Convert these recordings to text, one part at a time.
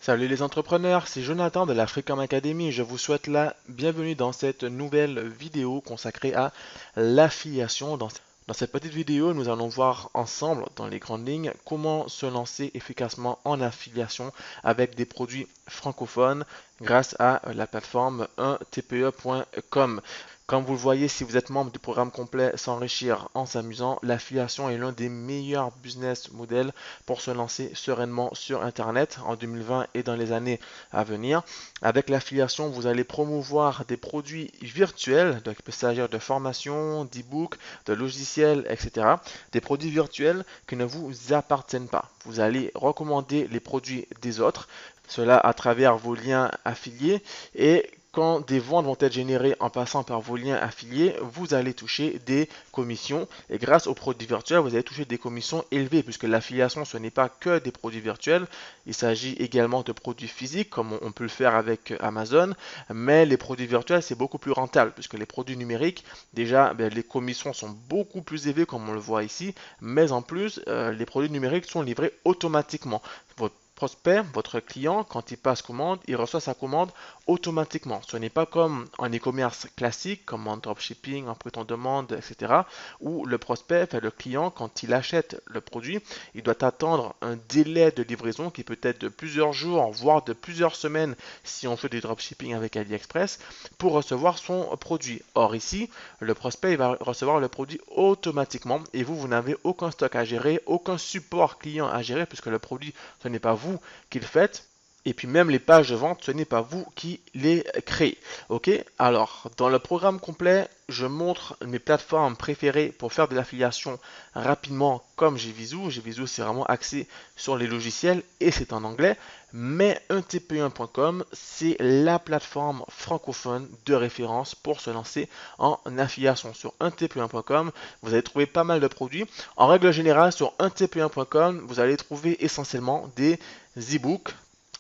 Salut les entrepreneurs, c'est Jonathan de la Freecom Academy. Je vous souhaite la bienvenue dans cette nouvelle vidéo consacrée à l'affiliation. Dans cette petite vidéo, nous allons voir ensemble, dans les grandes lignes, comment se lancer efficacement en affiliation avec des produits francophones grâce à la plateforme 1tpe.com. Comme vous le voyez, si vous êtes membre du programme complet S'enrichir en s'amusant, l'affiliation est l'un des meilleurs business models pour se lancer sereinement sur Internet en 2020 et dans les années à venir. Avec l'affiliation, vous allez promouvoir des produits virtuels, donc il peut s'agir de formations, d'e-books, de logiciels, etc. Des produits virtuels qui ne vous appartiennent pas. Vous allez recommander les produits des autres, cela à travers vos liens affiliés et quand des ventes vont être générées en passant par vos liens affiliés, vous allez toucher des commissions et grâce aux produits virtuels, vous allez toucher des commissions élevées puisque l'affiliation, ce n'est pas que des produits virtuels, il s'agit également de produits physiques comme on peut le faire avec Amazon, mais les produits virtuels, c'est beaucoup plus rentable puisque les produits numériques, déjà, les commissions sont beaucoup plus élevées comme on le voit ici, mais en plus, les produits numériques sont livrés automatiquement. Votre prospect, votre client, quand il passe commande, il reçoit sa commande automatiquement. Ce n'est pas comme en e-commerce classique, comme en dropshipping, en prêt en demande, etc., où le prospect, enfin le client, quand il achète le produit, il doit attendre un délai de livraison qui peut être de plusieurs jours, voire de plusieurs semaines si on fait du dropshipping avec AliExpress, pour recevoir son produit. Or ici, le prospect il va recevoir le produit automatiquement et vous n'avez aucun stock à gérer, aucun support client à gérer puisque le produit, ce n'est pas vous qui le faites. Et puis même les pages de vente, ce n'est pas vous qui les créez. Ok. Alors, dans le programme complet, je montre mes plateformes préférées pour faire de l'affiliation rapidement comme Gvisou. Gvisou, c'est vraiment axé sur les logiciels et c'est en anglais. Mais 1tp1.com, c'est la plateforme francophone de référence pour se lancer en affiliation. Sur 1tp1.com, vous allez trouver pas mal de produits. En règle générale, sur 1tp1.com, vous allez trouver essentiellement des e-books,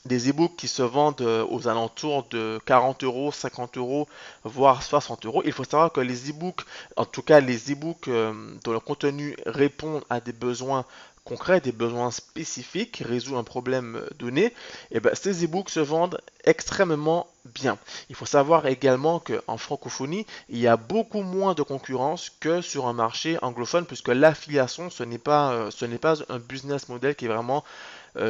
des e-books qui se vendent aux alentours de 40 euros, 50 euros, voire 60 euros. Il faut savoir que les e-books, en tout cas les e-books dont le contenu répond à des besoins concrets, des besoins spécifiques, résout un problème donné, et ben, ces e-books se vendent extrêmement bien. Il faut savoir également qu'en francophonie, il y a beaucoup moins de concurrence que sur un marché anglophone, puisque l'affiliation, ce n'est pas un business model qui est vraiment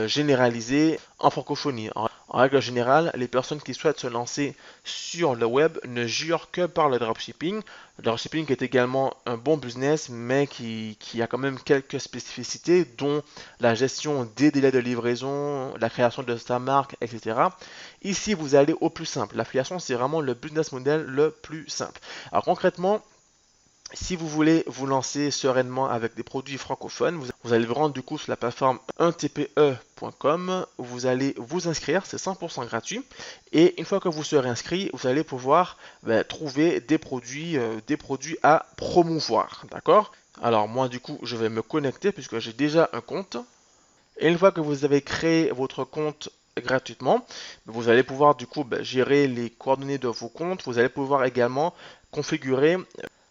généralisé en francophonie. En règle générale, les personnes qui souhaitent se lancer sur le web ne jurent que par le dropshipping. Le dropshipping est également un bon business, mais qui a quand même quelques spécificités, dont la gestion des délais de livraison, la création de sa marque, etc. Ici, vous allez au plus simple. L'affiliation, c'est vraiment le business model le plus simple. Alors concrètement, si vous voulez vous lancer sereinement avec des produits francophones, vous allez vous rendre du coup sur la plateforme 1tpe.com, vous allez vous inscrire, c'est 100% gratuit, et une fois que vous serez inscrit, vous allez pouvoir trouver des produits à promouvoir, d'accord? Alors moi du coup, je vais me connecter puisque j'ai déjà un compte, et une fois que vous avez créé votre compte gratuitement, vous allez pouvoir du coup gérer les coordonnées de vos comptes, vous allez pouvoir également configurer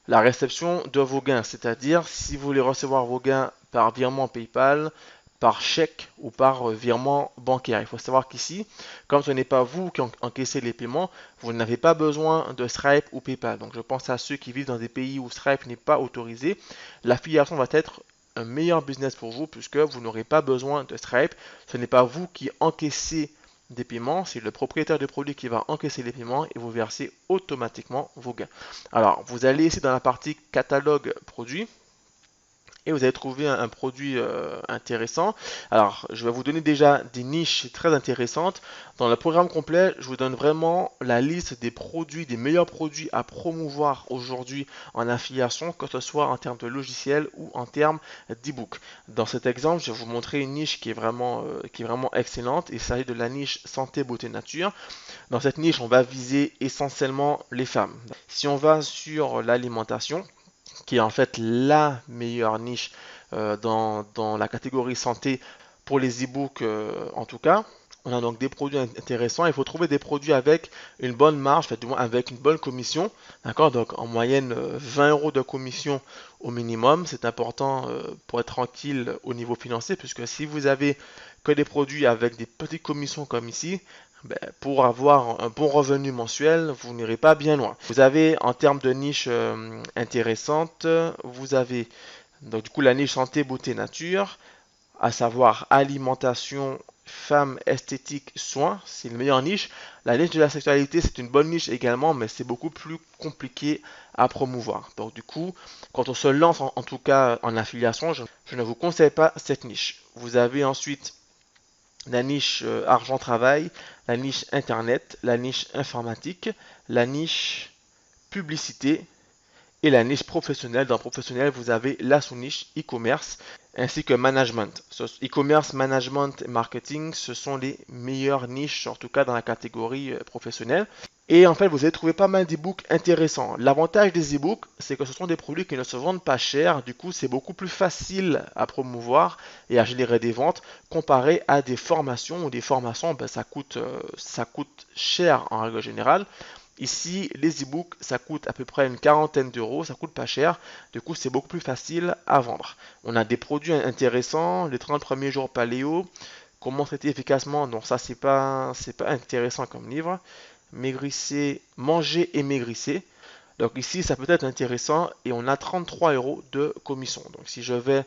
la réception de vos gains, c'est-à-dire si vous voulez recevoir vos gains par virement PayPal, par chèque ou par virement bancaire. Il faut savoir qu'ici, comme ce n'est pas vous qui encaissez les paiements, vous n'avez pas besoin de Stripe ou PayPal. Donc je pense à ceux qui vivent dans des pays où Stripe n'est pas autorisé. L'affiliation va être un meilleur business pour vous puisque vous n'aurez pas besoin de Stripe. Ce n'est pas vous qui encaissez des paiements, c'est le propriétaire du produit qui va encaisser les paiements et vous verser automatiquement vos gains. Alors, vous allez ici dans la partie catalogue produit et vous allez trouver un produit intéressant. Alors, je vais vous donner déjà des niches très intéressantes. Dans le programme complet, je vous donne vraiment la liste des produits, des meilleurs produits à promouvoir aujourd'hui en affiliation, que ce soit en termes de logiciel ou en termes d'e-book. Dans cet exemple, je vais vous montrer une niche qui est vraiment excellente. Il s'agit de la niche santé, beauté, nature. Dans cette niche, on va viser essentiellement les femmes. Si on va sur l'alimentation, qui est en fait la meilleure niche dans la catégorie santé pour les e-books en tout cas. On a donc des produits intéressants. Il faut trouver des produits avec une bonne marge, du moins avec une bonne commission. D'accord. Donc en moyenne 20 euros de commission au minimum. C'est important pour être tranquille au niveau financier, puisque si vous avez que des produits avec des petites commissions comme ici, ben, pour avoir un bon revenu mensuel, vous n'irez pas bien loin. Vous avez en termes de niche intéressante, vous avez donc du coup la niche santé, beauté, nature, à savoir alimentation, femmes, esthétique, soins, c'est une meilleure niche. La niche de la sexualité, c'est une bonne niche également, mais c'est beaucoup plus compliqué à promouvoir. Donc du coup, quand on se lance en tout cas en affiliation, je ne vous conseille pas cette niche. Vous avez ensuite la niche argent-travail, la niche internet, la niche informatique, la niche publicité et la niche professionnelle. Dans professionnel, vous avez la sous-niche e-commerce ainsi que management. E-commerce, management et marketing, ce sont les meilleures niches, en tout cas dans la catégorie professionnelle. Et en fait, vous allez trouver pas mal d'e-books intéressants. L'avantage des e-books, c'est que ce sont des produits qui ne se vendent pas cher. Du coup, c'est beaucoup plus facile à promouvoir et à générer des ventes comparé à des formations. Ou des formations, ben, ça coûte cher en règle générale. Ici, les e-books, ça coûte à peu près une quarantaine d'euros, ça coûte pas cher. Du coup, c'est beaucoup plus facile à vendre. On a des produits intéressants, les 30 premiers jours paléo, comment traiter efficacement. Donc ça, c'est pas intéressant comme livre. Maigrissez, manger et maigrissez. Donc ici, ça peut être intéressant et on a 33 euros de commission. Donc si je vais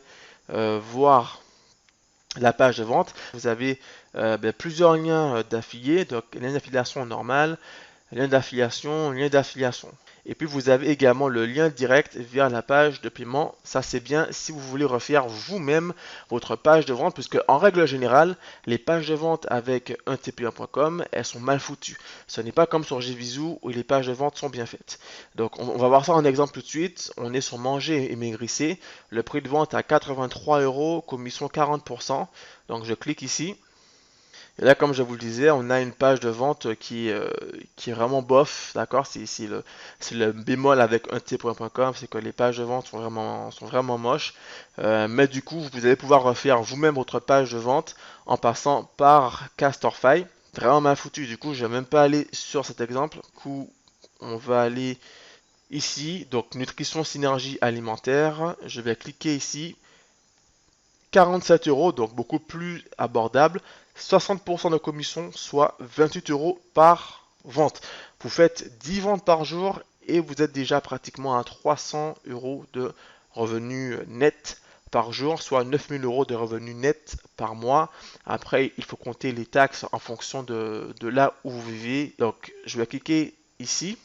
voir la page de vente, vous avez plusieurs liens d'affiliés. Donc lien d'affiliation normal, lien d'affiliation, lien d'affiliation. Et puis vous avez également le lien direct vers la page de paiement. Ça c'est bien si vous voulez refaire vous-même votre page de vente, puisque en règle générale, les pages de vente avec un TP1.com, elles sont mal foutues. Ce n'est pas comme sur Gvisou où les pages de vente sont bien faites. Donc on va voir ça en exemple tout de suite. On est sur manger et maigrisser. Le prix de vente à 83 euros, commission 40%. Donc je clique ici. Et là, comme je vous le disais, on a une page de vente qui est vraiment bof, d'accord? C'est le bémol avec un t.com, c'est que les pages de vente sont vraiment moches. Mais du coup, vous allez pouvoir refaire vous-même votre page de vente en passant par Castorfy. Vraiment mal foutu, du coup, je ne vais même pas aller sur cet exemple. Du coup, on va aller ici, donc nutrition synergie alimentaire. Je vais cliquer ici. 47 euros, donc beaucoup plus abordable. 60% de commission, soit 28 euros par vente. Vous faites 10 ventes par jour et vous êtes déjà pratiquement à 300 euros de revenus net par jour, soit 9000 euros de revenus net par mois. Après, il faut compter les taxes en fonction de là où vous vivez. Donc, je vais cliquer ici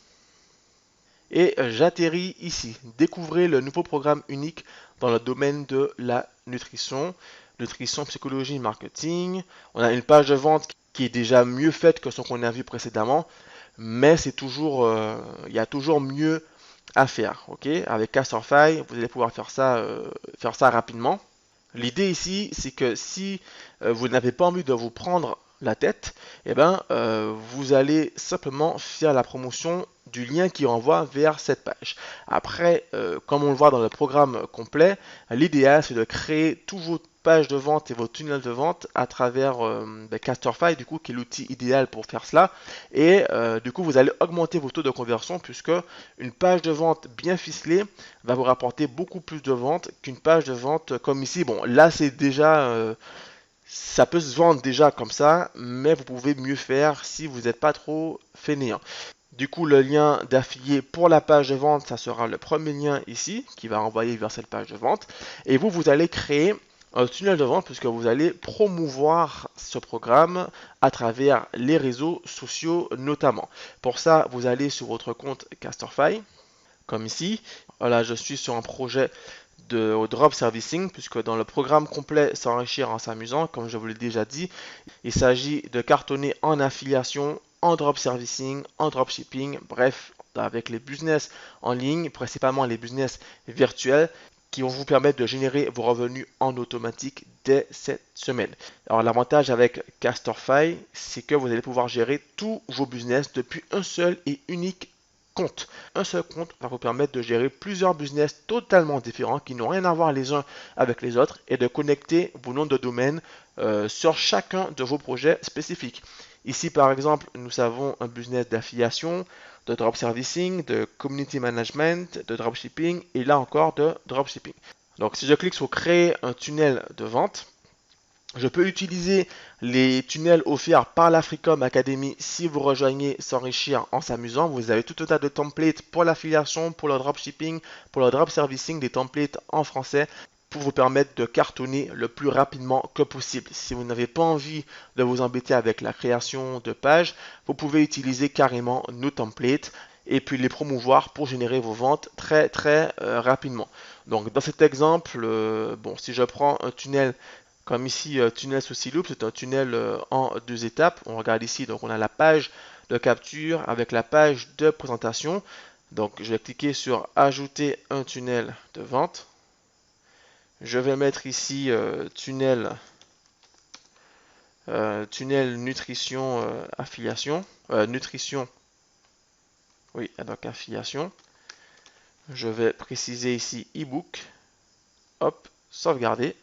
et j'atterris ici. Découvrez le nouveau programme unique dans le domaine de la nutrition, psychologie, marketing. On a une page de vente qui est déjà mieux faite que ce qu'on a vu précédemment, mais c'est toujours, il y a toujours mieux à faire. Ok, avec Castorfy, vous allez pouvoir faire ça rapidement. L'idée ici, c'est que si vous n'avez pas envie de vous prendre la tête, eh ben, vous allez simplement faire la promotion du lien qui renvoie vers cette page. Après, comme on le voit dans le programme complet, l'idéal c'est de créer tous vos pages de vente et vos tunnels de vente à travers Castorfy, du coup, qui est l'outil idéal pour faire cela. Et du coup, vous allez augmenter vos taux de conversion puisque une page de vente bien ficelée va vous rapporter beaucoup plus de ventes qu'une page de vente comme ici. Bon, là, c'est déjà ça peut se vendre déjà comme ça, mais vous pouvez mieux faire si vous n'êtes pas trop fainéant. Du coup, le lien d'affilié pour la page de vente, ça sera le premier lien ici qui va envoyer vers cette page de vente. Et vous allez créer un tunnel de vente puisque vous allez promouvoir ce programme à travers les réseaux sociaux notamment. Pour ça, vous allez sur votre compte Castorfy, comme ici. Voilà, je suis sur un projet de drop servicing, puisque dans le programme complet S'enrichir en s'amusant, comme je vous l'ai déjà dit, il s'agit de cartonner en affiliation, en drop servicing, en dropshipping, bref, avec les business en ligne, principalement les business virtuels, qui vont vous permettre de générer vos revenus en automatique dès cette semaine. Alors l'avantage avec Castorfy, c'est que vous allez pouvoir gérer tous vos business depuis un seul et unique compte. Un seul compte va vous permettre de gérer plusieurs business totalement différents qui n'ont rien à voir les uns avec les autres et de connecter vos noms de domaine sur chacun de vos projets spécifiques. Ici, par exemple, nous avons un business d'affiliation, de drop servicing, de community management, de dropshipping et là encore de dropshipping. Donc, si je clique sur créer un tunnel de vente, Je peux utiliser les tunnels offerts par l'Africom Academy si vous rejoignez S'enrichir en s'amusant. Vous avez tout un tas de templates pour l'affiliation, pour le dropshipping, pour le drop servicing, des templates en français pour vous permettre de cartonner le plus rapidement que possible. Si vous n'avez pas envie de vous embêter avec la création de pages, vous pouvez utiliser carrément nos templates et puis les promouvoir pour générer vos ventes très rapidement. Donc dans cet exemple, bon, si je prends un tunnel comme ici, tunnel Saucy Loop, c'est un tunnel en 2 étapes. On regarde ici, donc on a la page de capture avec la page de présentation. Donc je vais cliquer sur ajouter un tunnel de vente. Je vais mettre ici tunnel nutrition affiliation. Nutrition, oui, donc affiliation. Je vais préciser ici ebook. Hop, sauvegarder.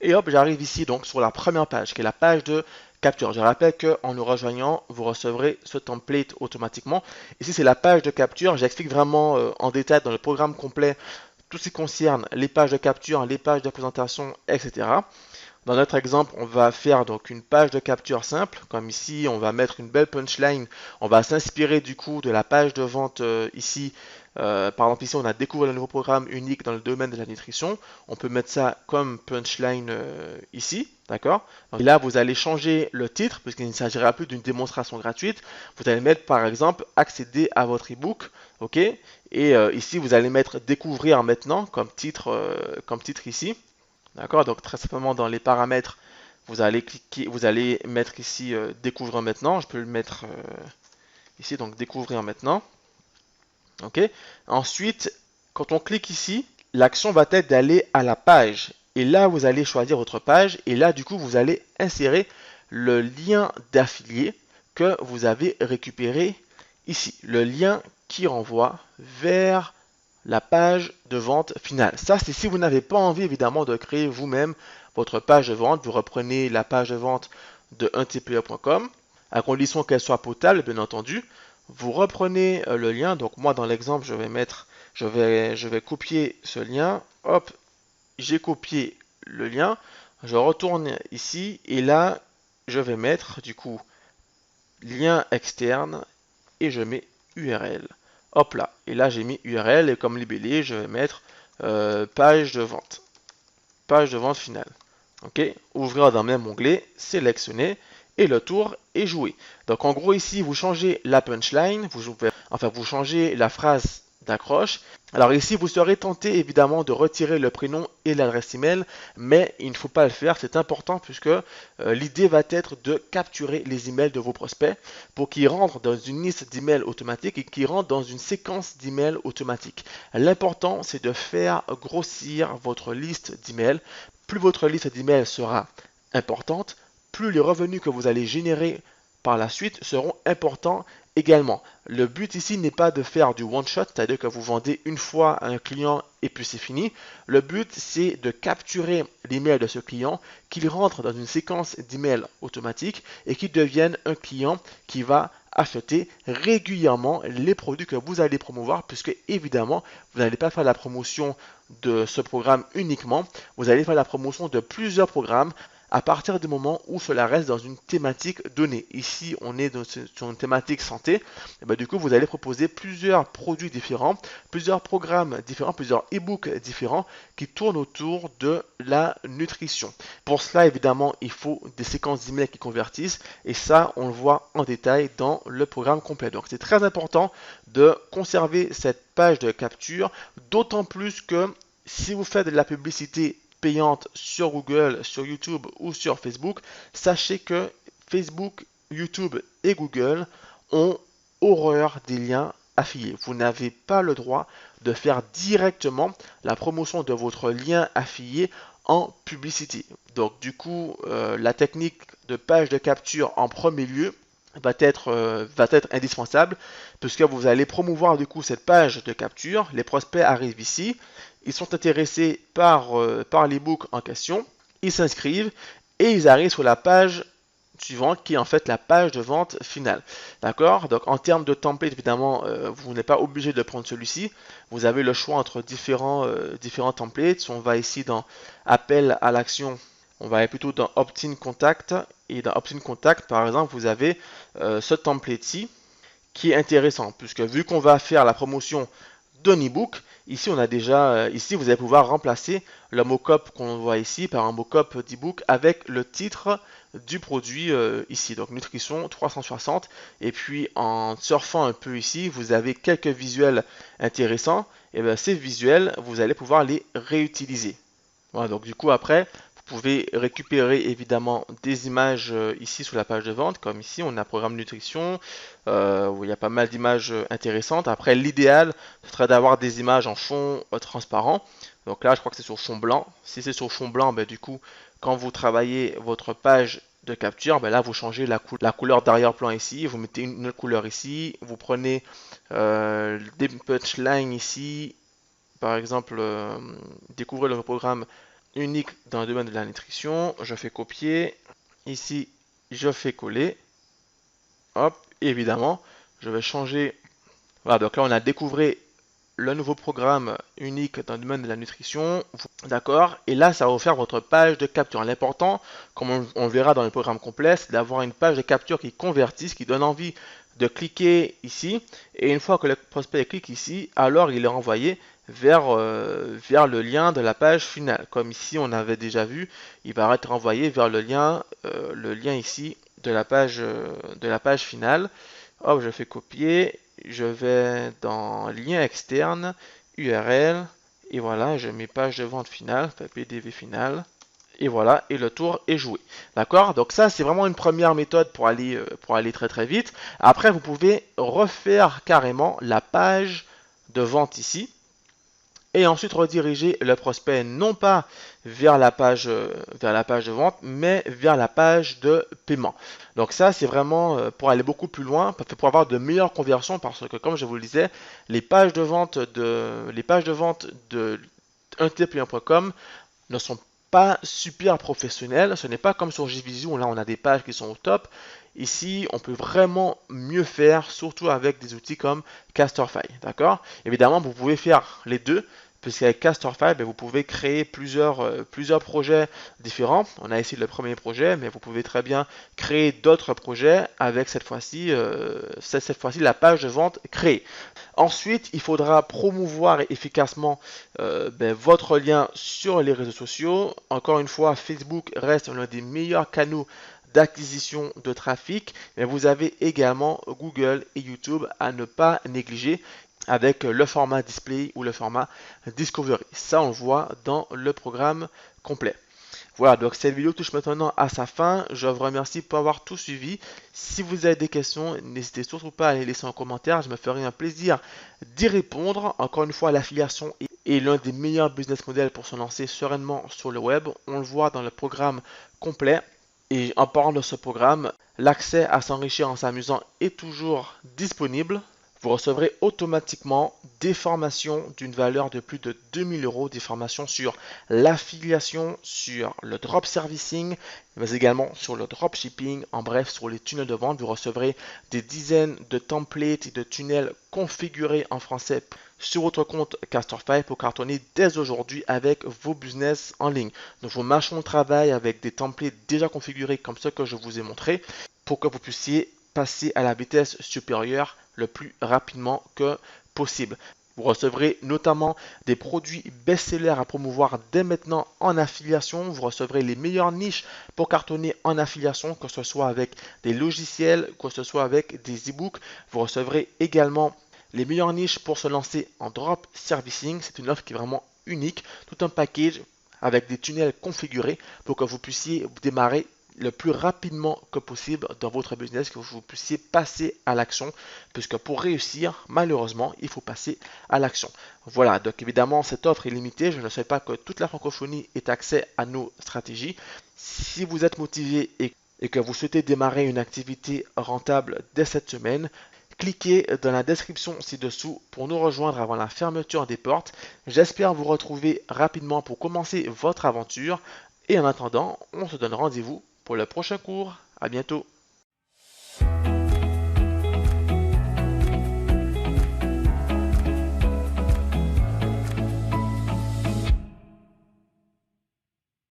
Et hop, j'arrive ici donc sur la première page, qui est la page de capture. Je rappelle qu'en nous rejoignant, vous recevrez ce template automatiquement. Ici, c'est la page de capture. J'explique vraiment en détail dans le programme complet tout ce qui concerne les pages de capture, les pages de présentation, etc. Dans notre exemple, on va faire donc une page de capture simple, comme ici, on va mettre une belle punchline. On va s'inspirer du coup de la page de vente ici. Par exemple, ici, on a découvert le nouveau programme unique dans le domaine de la nutrition. On peut mettre ça comme punchline ici, d'accord? Et là, vous allez changer le titre, puisqu'il ne s'agira plus d'une démonstration gratuite. Vous allez mettre, par exemple, accéder à votre ebook, ok? Et ici, vous allez mettre découvrir maintenant comme titre ici. D'accord, donc très simplement dans les paramètres, vous allez cliquer, vous allez mettre ici découvrir maintenant. Je peux le mettre ici, donc découvrir maintenant. Ok. Ensuite, quand on clique ici, l'action va être d'aller à la page. Et là, vous allez choisir votre page. Et là, du coup, vous allez insérer le lien d'affilié que vous avez récupéré ici. Le lien qui renvoie vers la page de vente finale. Ça, c'est si vous n'avez pas envie, évidemment, de créer vous-même votre page de vente. Vous reprenez la page de vente de 1tpe.com, à condition qu'elle soit potable, bien entendu. Vous reprenez le lien. Donc, moi, dans l'exemple, je vais copier ce lien. Hop, j'ai copié le lien. Je retourne ici et là, je vais mettre, du coup, lien externe et je mets URL. Hop là, et là j'ai mis URL et comme libellé, je vais mettre page de vente. Page de vente finale. Ok, ouvrir dans le même onglet, sélectionner et le tour est joué. Donc en gros ici, vous changez la punchline, vous changez la phrase d'accroche. Alors ici, vous serez tenté évidemment de retirer le prénom et l'adresse email, mais il ne faut pas le faire, c'est important puisque l'idée va être de capturer les emails de vos prospects pour qu'ils rentrent dans une liste d'emails automatique et qu'ils rentrent dans une séquence d'emails automatique. L'important, c'est de faire grossir votre liste d'emails. Plus votre liste d'emails sera importante, plus les revenus que vous allez générer par la suite seront importants également. Le but ici n'est pas de faire du one shot, c'est-à-dire que vous vendez une fois à un client et puis c'est fini. Le but c'est de capturer l'email de ce client, qu'il rentre dans une séquence d'emails automatique et qu'il devienne un client qui va acheter régulièrement les produits que vous allez promouvoir, puisque évidemment vous n'allez pas faire la promotion de ce programme uniquement, vous allez faire la promotion de plusieurs programmes à partir du moment où cela reste dans une thématique donnée. Ici, on est sur une thématique santé. Et bien, du coup, vous allez proposer plusieurs produits différents, plusieurs programmes différents, plusieurs e-books différents qui tournent autour de la nutrition. Pour cela, évidemment, il faut des séquences d'emails qui convertissent et ça, on le voit en détail dans le programme complet. Donc, c'est très important de conserver cette page de capture, d'autant plus que si vous faites de la publicité payante sur Google, sur YouTube ou sur Facebook, sachez que Facebook, YouTube et Google ont horreur des liens affiliés. Vous n'avez pas le droit de faire directement la promotion de votre lien affilié en publicité. Donc du coup, la technique de page de capture en premier lieu va être indispensable puisque vous allez promouvoir du coup cette page de capture. Les prospects arrivent ici, ils sont intéressés par l'ebook en question, ils s'inscrivent et ils arrivent sur la page suivante qui est en fait la page de vente finale. D'accord? Donc en termes de template, évidemment, vous n'êtes pas obligé de prendre celui-ci. Vous avez le choix entre différents templates. Si on va ici dans appel à l'action, on va aller plutôt dans Opt-in Contact. Et dans Opt-in Contact, par exemple, vous avez ce template-ci qui est intéressant, puisque vu qu'on va faire la promotion d'un e-book, ici on a déjà, ici vous allez pouvoir remplacer le mockup qu'on voit ici par un mockup d'e-book avec le titre du produit ici, donc Nutrition 360, et puis en surfant un peu ici, vous avez quelques visuels intéressants, et bien ces visuels, vous allez pouvoir les réutiliser. Voilà, donc du coup après, vous pouvez récupérer évidemment des images ici sur la page de vente, comme ici on a programme nutrition, où il y a pas mal d'images intéressantes. Après l'idéal, ce serait d'avoir des images en fond transparent. Donc là je crois que c'est sur fond blanc. Si c'est sur fond blanc, ben, du coup quand vous travaillez votre page de capture, ben là vous changez la couleur d'arrière-plan ici, vous mettez une autre couleur ici, vous prenez des punchlines ici, par exemple, découvrir le programme unique dans le domaine de la nutrition. Je fais copier. Ici, je fais coller. Hop, et évidemment, je vais changer. Voilà, donc là, on a découvert le nouveau programme unique dans le domaine de la nutrition. D'accord? Et là, ça va vous faire votre page de capture. L'important, comme on le verra dans le programme complet, c'est d'avoir une page de capture qui convertisse, qui donne envie de cliquer ici. Et une fois que le prospect clique ici, alors il est renvoyé vers le lien de la page finale. Comme ici, on avait déjà vu, il va être renvoyé vers le lien ici de la page finale. Hop, je fais copier. Je vais dans lien externe, URL, et voilà, je mets page de vente finale, PDV finale, et voilà, et le tour est joué. D'accord? Donc ça, c'est vraiment une première méthode pour aller très très vite. Après, vous pouvez refaire carrément la page de vente ici, et ensuite rediriger le prospect non pas vers la page de vente, mais vers la page de paiement. Donc ça, c'est vraiment pour aller beaucoup plus loin, pour avoir de meilleures conversions, parce que comme je vous le disais, les pages de vente de 1tplien.com ne sont pas super professionnelles. Ce n'est pas comme sur JVisio où là on a des pages qui sont au top. Ici, on peut vraiment mieux faire, surtout avec des outils comme Casterfy. D'accord? Évidemment, vous pouvez faire les deux, puisqu'avec Casterfy, vous pouvez créer plusieurs projets différents. On a ici le premier projet, mais vous pouvez très bien créer d'autres projets avec cette fois-ci la page de vente créée. Ensuite, il faudra promouvoir efficacement votre lien sur les réseaux sociaux. Encore une fois, Facebook reste l'un des meilleurs canaux d'acquisition de trafic, mais vous avez également Google et YouTube à ne pas négliger avec le format display ou le format discovery. Ça, on le voit dans le programme complet. Voilà, donc cette vidéo touche maintenant à sa fin. Je vous remercie pour avoir tout suivi. Si vous avez des questions, n'hésitez surtout pas à les laisser en commentaire. Je me ferai un plaisir d'y répondre. Encore une fois, l'affiliation est l'un des meilleurs business models pour se lancer sereinement sur le web. On le voit dans le programme complet. Et en parlant de ce programme, l'accès à s'enrichir en s'amusant est toujours disponible. Vous recevrez automatiquement des formations d'une valeur de plus de 2000 €, des formations sur l'affiliation, sur le drop servicing, mais également sur le dropshipping, en bref sur les tunnels de vente. Vous recevrez des dizaines de templates et de tunnels configurés en français sur votre compte Casterfy pour cartonner dès aujourd'hui avec vos business en ligne. Donc vos machins de travail avec des templates déjà configurés comme ceux que je vous ai montré pour que vous puissiez passer à la vitesse supérieure le plus rapidement que possible. Vous recevrez notamment des produits best-sellers à promouvoir dès maintenant en affiliation. Vous recevrez les meilleures niches pour cartonner en affiliation, que ce soit avec des logiciels, que ce soit avec des e-books. Vous recevrez également les meilleures niches pour se lancer en drop servicing. C'est une offre qui est vraiment unique. Tout un package avec des tunnels configurés pour que vous puissiez démarrer le plus rapidement que possible dans votre business, que vous puissiez passer à l'action, puisque pour réussir, malheureusement, il faut passer à l'action. Voilà, donc évidemment, cette offre est limitée. Je ne sais pas que toute la francophonie ait accès à nos stratégies. Si vous êtes motivé et que vous souhaitez démarrer une activité rentable dès cette semaine, cliquez dans la description ci-dessous pour nous rejoindre avant la fermeture des portes. J'espère vous retrouver rapidement pour commencer votre aventure. Et en attendant, on se donne rendez-vous pour le prochain cours. À bientôt.